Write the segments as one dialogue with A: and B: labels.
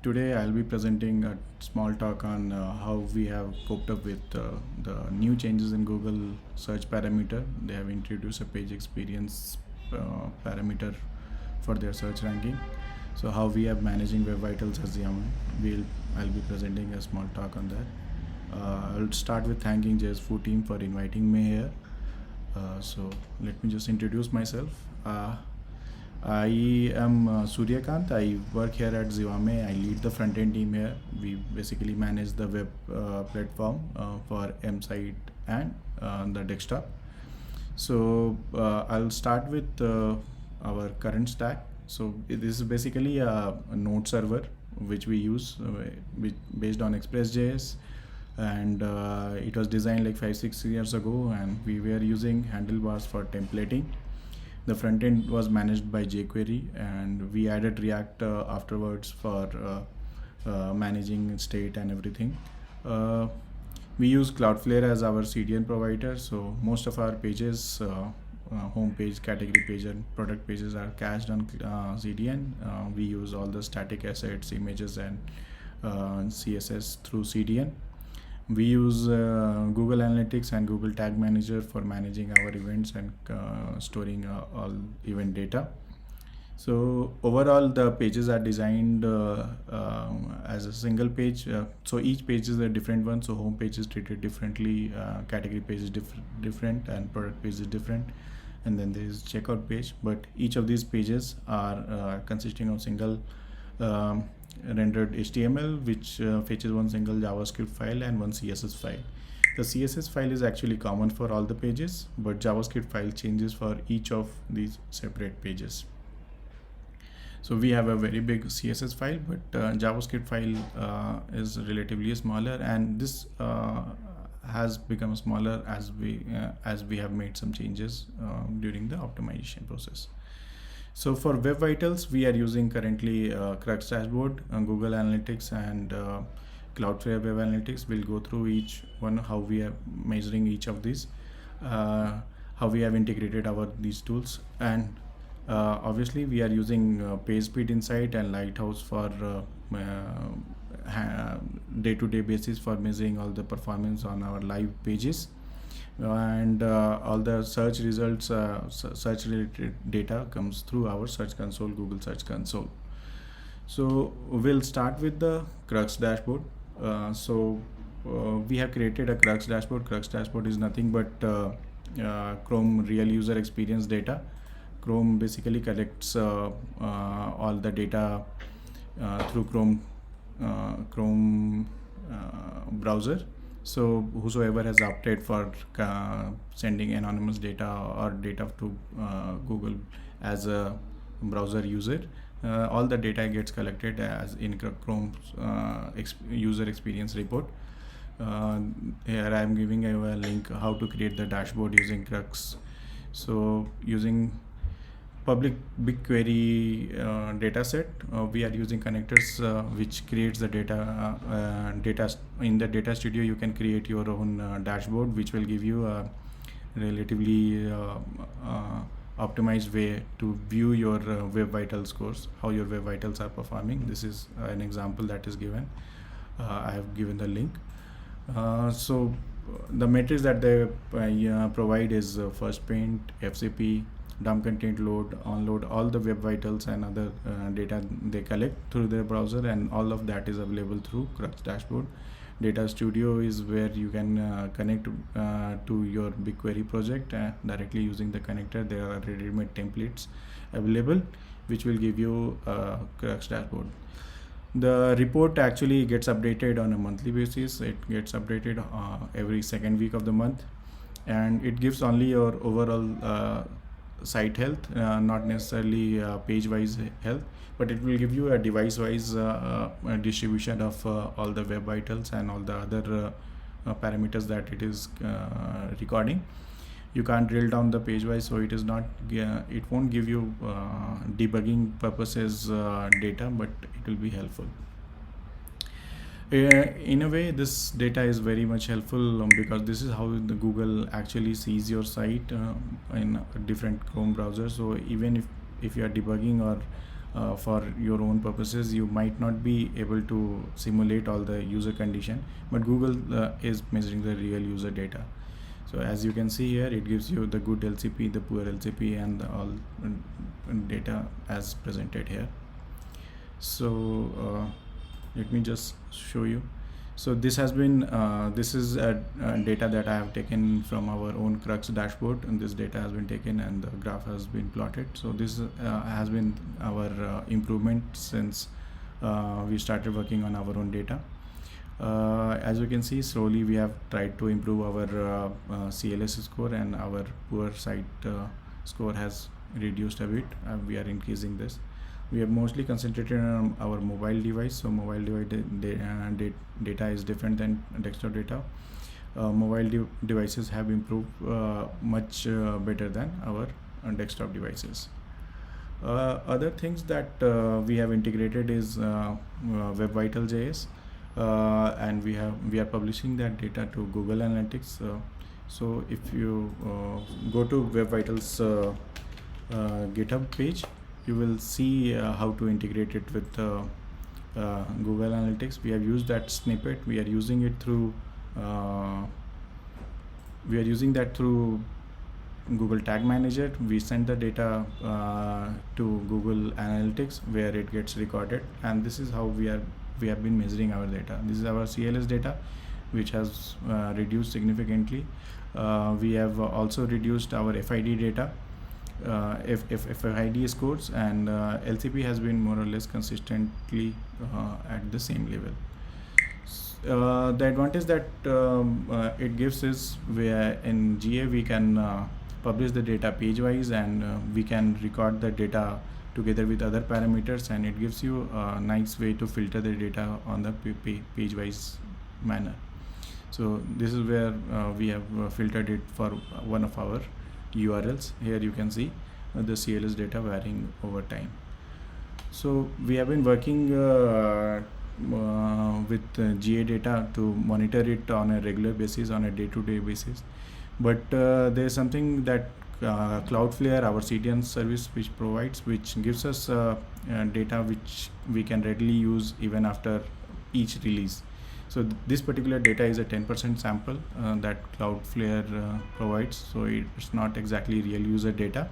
A: Today I'll be presenting a small talk on how we have coped up with the new changes in Google search parameter. They have introduced a page experience parameter for their search ranking. So how we are managing Web Vitals as Yaml. I'll be presenting a small talk on that. I'll start with thanking JS4 team for inviting me here. So let me just introduce myself. I am Suryakant. I work here at Zivame. I lead the front end team here. We basically manage the web platform for M-Site and the desktop. So I'll start with our current stack. So this is basically a node server which we use based on Express.js, and it was designed like 5-6 years ago, and we were using handlebars for templating. The front end was managed by jQuery, and we added React afterwards for managing state and everything. We use Cloudflare as our CDN provider, so most of our pages, home page, category page, and product pages are cached on CDN. We use all the static assets, images, and CSS through CDN. We use Google Analytics and Google Tag Manager for managing our events and storing all event data. So overall, the pages are designed as a single page. So each page is a different one. So home page is treated differently, category page is different, and product page is different. And then there is checkout page. But each of these pages are consisting of single rendered HTML, which fetches one single JavaScript file and one CSS file. The CSS file is actually common for all the pages, but JavaScript file changes for each of these separate pages. So we have a very big CSS file, but JavaScript file is relatively smaller, and this has become smaller as we have made some changes during the optimization process. So for Web Vitals, we are using currently Crux dashboard, Google Analytics, and Cloudflare Web Analytics. We'll go through each one, how we are measuring each of these, how we have integrated these tools, and obviously we are using PageSpeed Insight and Lighthouse for day-to-day basis for measuring all the performance on our live pages. And all the search results, search related data comes through our search console, Google Search Console. So we'll start with the Crux dashboard. We have created a Crux dashboard. Crux dashboard is nothing but Chrome real user experience data. Chrome basically collects all the data through Chrome browser. So whosoever has opted for sending anonymous data or data to Google as a browser user, all the data gets collected as in Chrome's user experience report. Here I am giving you a link how to create the dashboard using Crux. So using public BigQuery dataset, we are using connectors which creates the data in the data studio. You can create your own dashboard which will give you a relatively optimized way to view your Web Vital scores, how your Web Vitals are performing. This is an example that is given. I have given the link. So the metrics that they provide is first paint, FCP, dump content load, onload, all the Web Vitals and other data they collect through their browser, and all of that is available through Crux dashboard. Data Studio is where you can connect to your BigQuery project directly using the connector. There are ready-made templates available which will give you Crux dashboard. The report actually gets updated on a monthly basis. It gets updated every second week of the month, and it gives only your overall site health, not necessarily page-wise health, but it will give you a device-wise distribution of all the Web Vitals and all the other parameters that it is recording. You can't drill down the page-wise, so it is not. It won't give you debugging purposes data, but it will be helpful. In a way, this data is very much helpful because this is how the Google actually sees your site in different Chrome browsers. So even if you are debugging or for your own purposes. You might not be able to simulate all the user condition, but Google is measuring the real user data. So as you can see here, it gives you the good LCP, the poor LCP, and all data as presented here. So let me just show you. So this has been this is data that I have taken from our own Crux dashboard, and this data has been taken and the graph has been plotted. So this has been our improvement since we started working on our own data. As you can see, slowly we have tried to improve our CLS score, and our poor site score has reduced a bit. We are increasing this. We have mostly concentrated on our mobile device. So mobile device data is different than desktop data. Mobile devices have improved much better than our desktop devices. Other things that we have integrated is Web Vital.js, and we are publishing that data to Google Analytics. So if you go to Web Vitals GitHub page, you will see how to integrate it with Google Analytics. We have used that snippet. We are using it through Google Tag Manager. We send the data to Google Analytics, where it gets recorded, and this is how we have been measuring our data. This is our CLS data, which has reduced significantly. We have also reduced our FID data, FID scores, and LCP has been more or less consistently at the same level. The advantage that it gives is, where in GA we can publish the data page wise, and we can record the data together with other parameters, and it gives you a nice way to filter the data on the page wise manner. So this is where we have filtered it for one of our URLs. Here you can see the CLS data varying over time. So we have been working with GA data to monitor it on a regular basis, on a day-to-day basis. But there is something that Cloudflare, our CDN service, which gives us data which we can readily use even after each release. So this particular data is a 10% sample that Cloudflare provides. So it's not exactly real user data,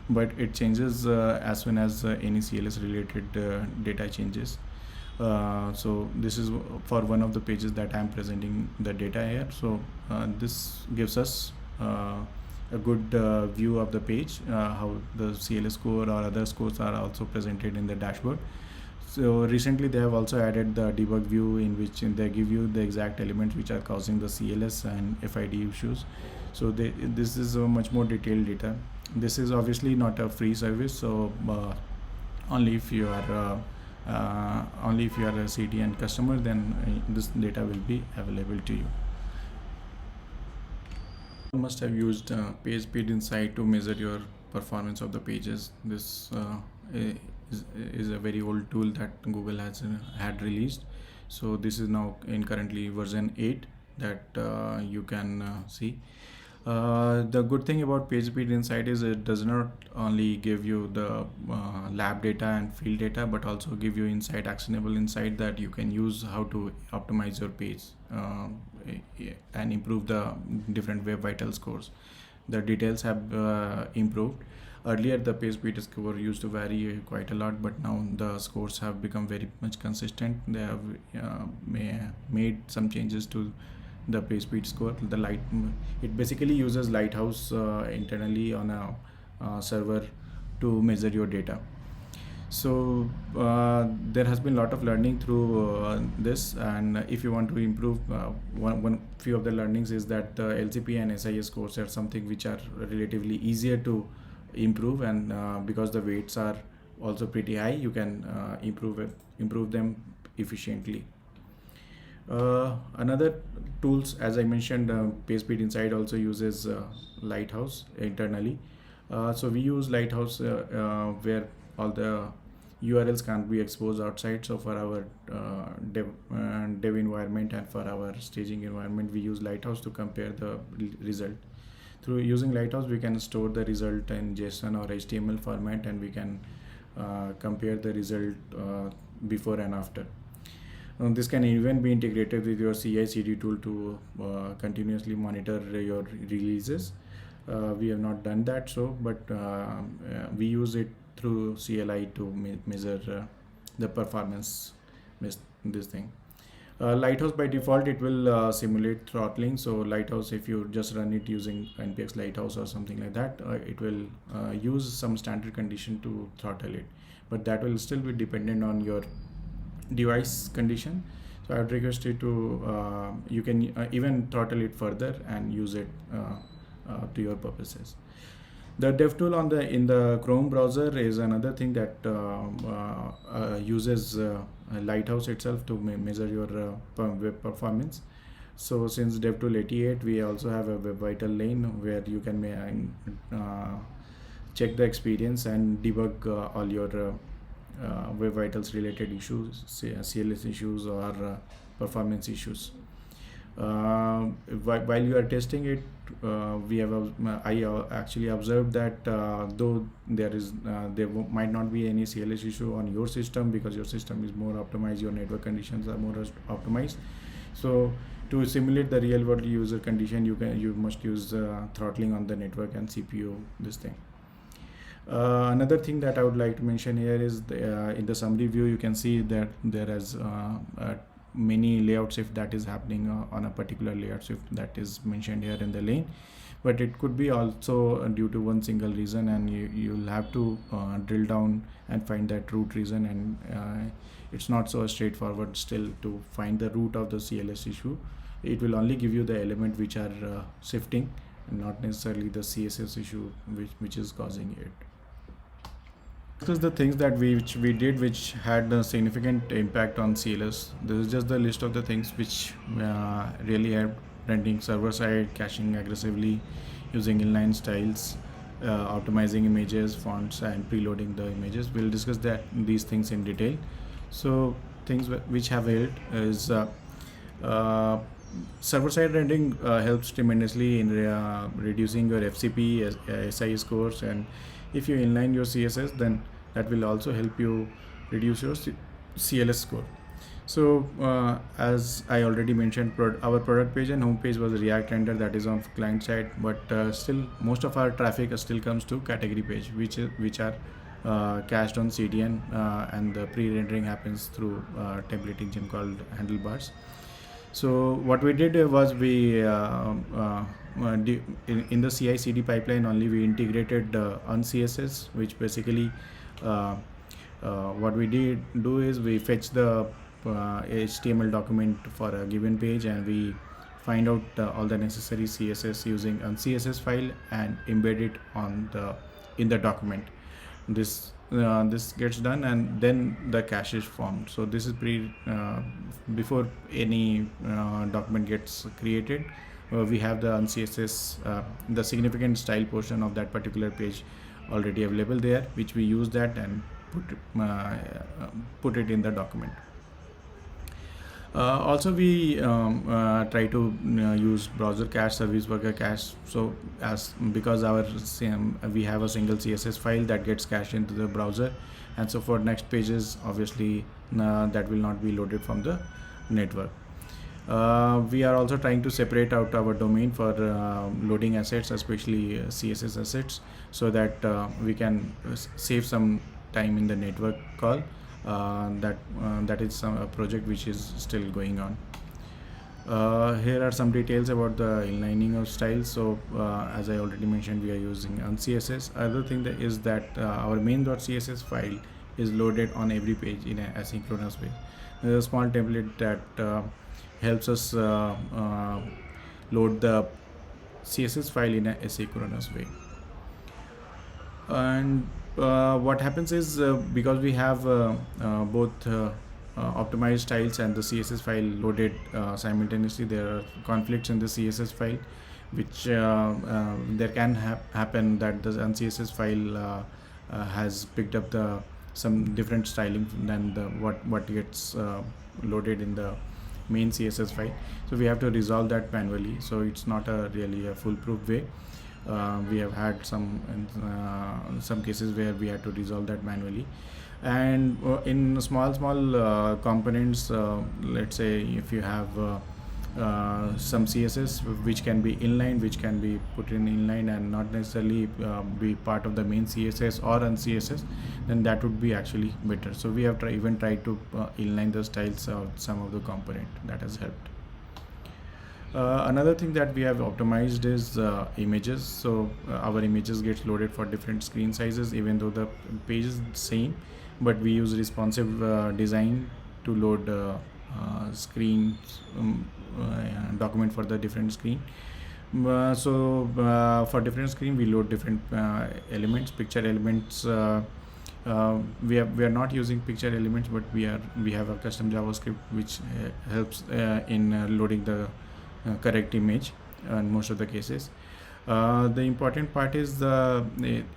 A: but it changes as soon as any CLS related data changes. So this is for one of the pages that I'm presenting the data here. So this gives us a good view of the page, how the CLS score or other scores are also presented in the dashboard. So recently they have also added the debug view, in which they give you the exact elements which are causing the CLS and FID issues. So this is a much more detailed data. This is obviously not a free service, so only if you are a CDN customer, then this data will be available to you. You must have used PageSpeed Insight to measure your performance of the pages. This is a very old tool that Google had released. So this is now in currently version 8 that you can see. The good thing about PageSpeed Insight is it does not only give you the lab data and field data, but also give you actionable insight that you can use how to optimize your page and improve the different Web Vital scores. The details have improved. Earlier the PageSpeed score used to vary quite a lot, but now the scores have become very much consistent. They have made some changes to the PageSpeed score. It basically uses Lighthouse internally on a server to measure your data. So there has been a lot of learning through this, and if you want to improve, one few of the learnings is that the LCP and SIS scores are something which are relatively easier to improve, and because the weights are also pretty high, you can improve them efficiently. Another tools, as I mentioned, PageSpeed Insight also uses Lighthouse internally. So we use Lighthouse where all the URLs can't be exposed outside. So for our dev environment and for our staging environment, we use Lighthouse to compare the result. Through using Lighthouse, we can store the result in JSON or HTML format, and we can compare the result before and after. This can even be integrated with your CI/CD tool to continuously monitor your releases. We have not done that, but we use it through CLI to measure the performance. This thing. Lighthouse by default it will simulate throttling. So Lighthouse, if you just run it using npx Lighthouse or something like that, it will use some standard condition to throttle it, but that will still be dependent on your device condition. So I would request you to you can even throttle it further and use it to your purposes. The DevTool in the Chrome browser is another thing that uses Lighthouse itself to measure your web performance. So since DevTool 88, we also have a Web Vital lane where you can check the experience and debug all your Web Vitals related issues, CLS issues or performance issues. While you are testing it, I actually observed that though there might not be any CLS issue on your system because your system is more optimized, your network conditions are more optimized. So to simulate the real world user condition, you must use throttling on the network and CPU. This thing. Another thing that I would like to mention here is in the summary view, you can see that there is many layout shift that is happening on a particular layout shift that is mentioned here in the lane, but it could be also due to one single reason, and you'll have to drill down and find that root reason, and it's not so straightforward still to find the root of the CLS issue. It will only give you the element which are shifting and not necessarily the CSS issue which is causing it. This is the things that we did which had a significant impact on CLS. This is just the list of the things which really helped rendering server side, caching aggressively, using inline styles, optimizing images, fonts, and preloading the images. We'll discuss these things in detail. So things which have helped is server side rendering helps tremendously in reducing your FCP, SI scores, and if you inline your CSS, then that will also help you reduce your CLS score. So as I already mentioned, our product page and home page was a React render that is on client side, but still most of our traffic still comes to category page, which are cached on CDN, and the pre-rendering happens through a template engine called Handlebars. So what we did was we in the CI/CD pipeline only we integrated uncss, which basically what we do is we fetch the HTML document for a given page, and we find out all the necessary CSS using uncss file and embed it in the document. This gets done, and then the cache is formed. So this is before any document gets created. We have the uncss, the significant style portion of that particular page already available there, which we use that and put it in the document. Also we try to use browser cache, service worker cache. So because we have a single CSS file that gets cached into the browser, and so for next pages obviously that will not be loaded from the network. We are also trying to separate out our domain for loading assets, especially CSS assets, so that we can save some time in the network call. That is a project which is still going on. Here are some details about the inlining of styles. So as I already mentioned, we are using uncss. Other thing is that our main.css file is loaded on every page in an asynchronous way. There's a small template that helps us load the CSS file in an asynchronous way. And what happens is because we have both optimized styles and the CSS file loaded simultaneously, there are conflicts in the CSS file, which there can happen that the uncss file has picked up some different styling than what gets loaded in the main CSS file. So we have to resolve that manually. So it's not really a foolproof way. We have had some cases where we had to resolve that manually. And in small components, let's say if you have some CSS which can be inline, which can be put in inline and not necessarily be part of the main CSS or on CSS, then that would be actually better. So we have even tried to inline the styles of some of the component. That has helped. Another thing that we have optimized is images. So our images gets loaded for different screen sizes, even though the page is same, but we use responsive design to load screens document for the different screen. For different screen we load different elements, picture elements. We are not using picture elements, but we have a custom JavaScript which helps in loading the correct image in most of the cases. The important part is the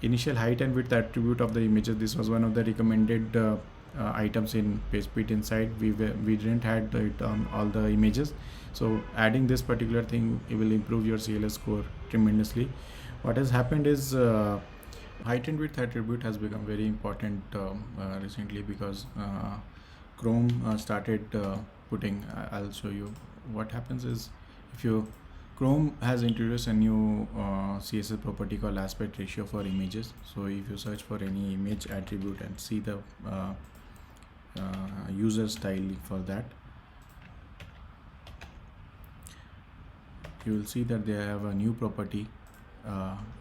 A: initial height and width attribute of the images. This was one of the recommended items in PageSpeed Insight. We didn't had it on all the images, so adding this particular thing, it will improve your CLS score tremendously. What has happened is height and width attribute has become very important recently, because Chrome started putting. I'll show you what happens is, if you Chrome has introduced a new CSS property called aspect ratio for images. So if you search for any image attribute and see the user style for that, you will see that they have a new property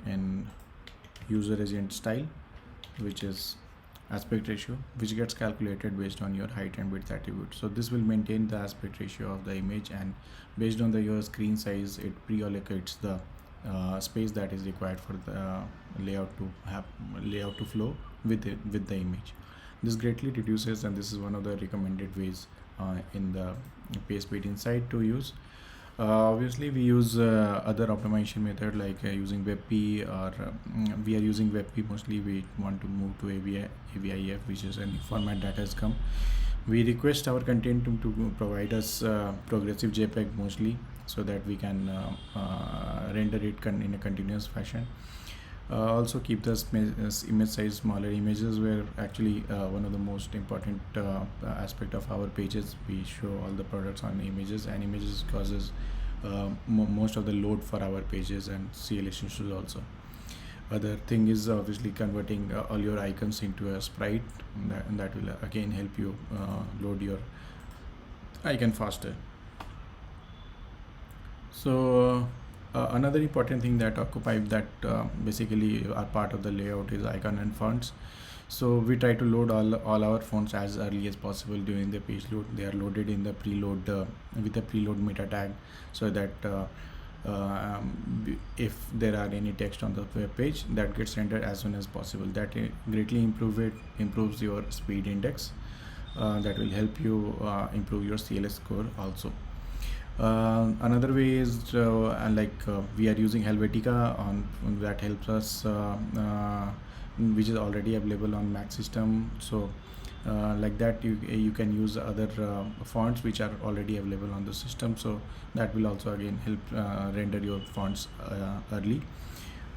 A: in user agent style, which is aspect ratio, which gets calculated based on your height and width attribute. So this will maintain the aspect ratio of the image, and based on your screen size, it pre-allocates the space that is required for the layout to flow with the image. This greatly reduces, and this is one of the recommended ways in the PageSpeed Insight to use. Obviously we use other optimization method like using WebP, or we are using WebP mostly. We want to move to AVIF, which is a new format that has come. We request our content to provide us progressive JPEG mostly, so that we can render it in a continuous fashion. Also keep the image size smaller. Images were actually one of the most important aspect of our pages. We show all the products on images, and images causes most of the load for our pages and CLS issues also. Other thing is obviously converting all your icons into a sprite, and that will again help you load your icon faster. So another important thing that basically are part of the layout is icon and fonts. So we try to load all our fonts as early as possible during the page load. They are loaded in the preload with the preload meta tag, so that if there are any text on the web page, that gets rendered as soon as possible. That greatly improves your speed index. That will help you improve your CLS score also. Another way is we are using Helvetica that helps us, which is already available on Mac system. So like that you can use other fonts which are already available on the system, so that will also again help render your fonts early.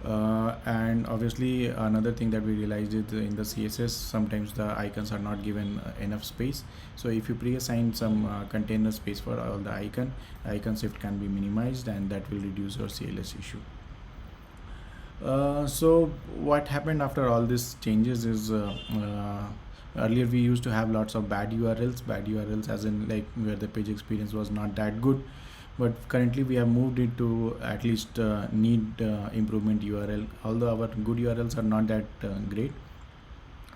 A: And obviously another thing that we realized is in the CSS sometimes the icons are not given enough space. So if you pre-assign some container space for all the icon shift can be minimized, and that will reduce your CLS issue. So what happened after all these changes is earlier we used to have lots of bad URLs as in like where the page experience was not that good, but currently we have moved it to at least need improvement URL. Although our good URLs are not that great,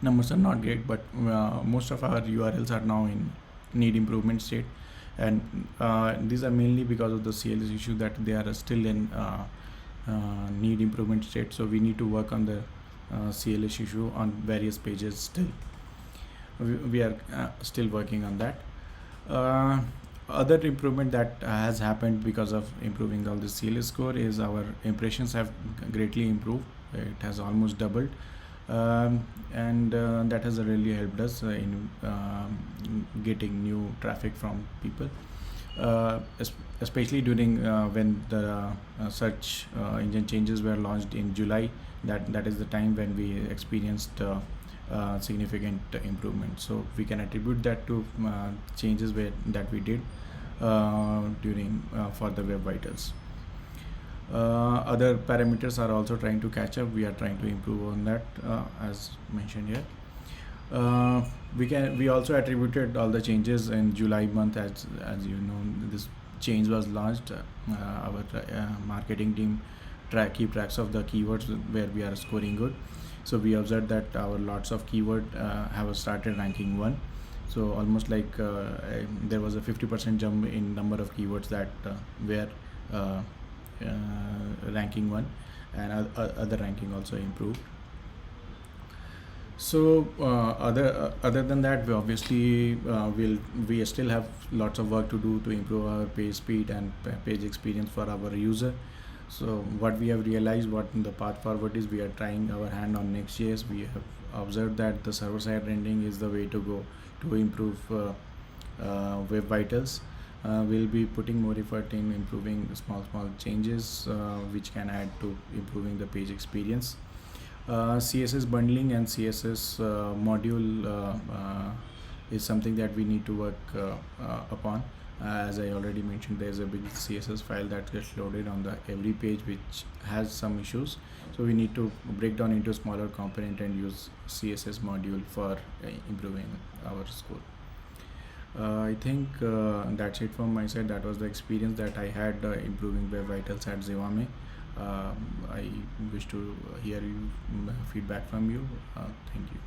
A: numbers are not great, but most of our URLs are now in need improvement state, and these are mainly because of the CLS issue that they are still in need improvement state. So we need to work on the CLS issue on various pages still. We are still working on that. Other improvement that has happened because of improving all the CLS score is our impressions have greatly improved. It has almost doubled, and that has really helped us in getting new traffic from people. especially during when the search engine changes were launched in July. That is the time when we experienced significant improvement. So we can attribute that to changes that we did during for the Web Vitals. Other parameters are also trying to catch up. We are trying to improve on that, as mentioned here. We also attributed all the changes in July month. As you know, this change was launched. Our marketing team keep tracks of the keywords where we are scoring good. So we observed that our lots of keyword have started ranking 1. So almost like there was a 50% jump in number of keywords that were ranking 1, and other ranking also improved. So other than that, we obviously we still have lots of work to do to improve our page speed and page experience for our user. So what we have realized, what the path forward is, we are trying our hand on Next.js. We have observed that the server-side rendering is the way to go to improve Web Vitals. We'll be putting more effort in improving small changes which can add to improving the page experience. CSS bundling and CSS module is something that we need to work upon. As I already mentioned, there's a big CSS file that gets loaded on the every page which has some issues. So we need to break down into smaller component and use CSS module for improving our score. I think that's it from my side. That was the experience that I had improving Web Vitals at Zivame. I wish to hear feedback from you. Thank you.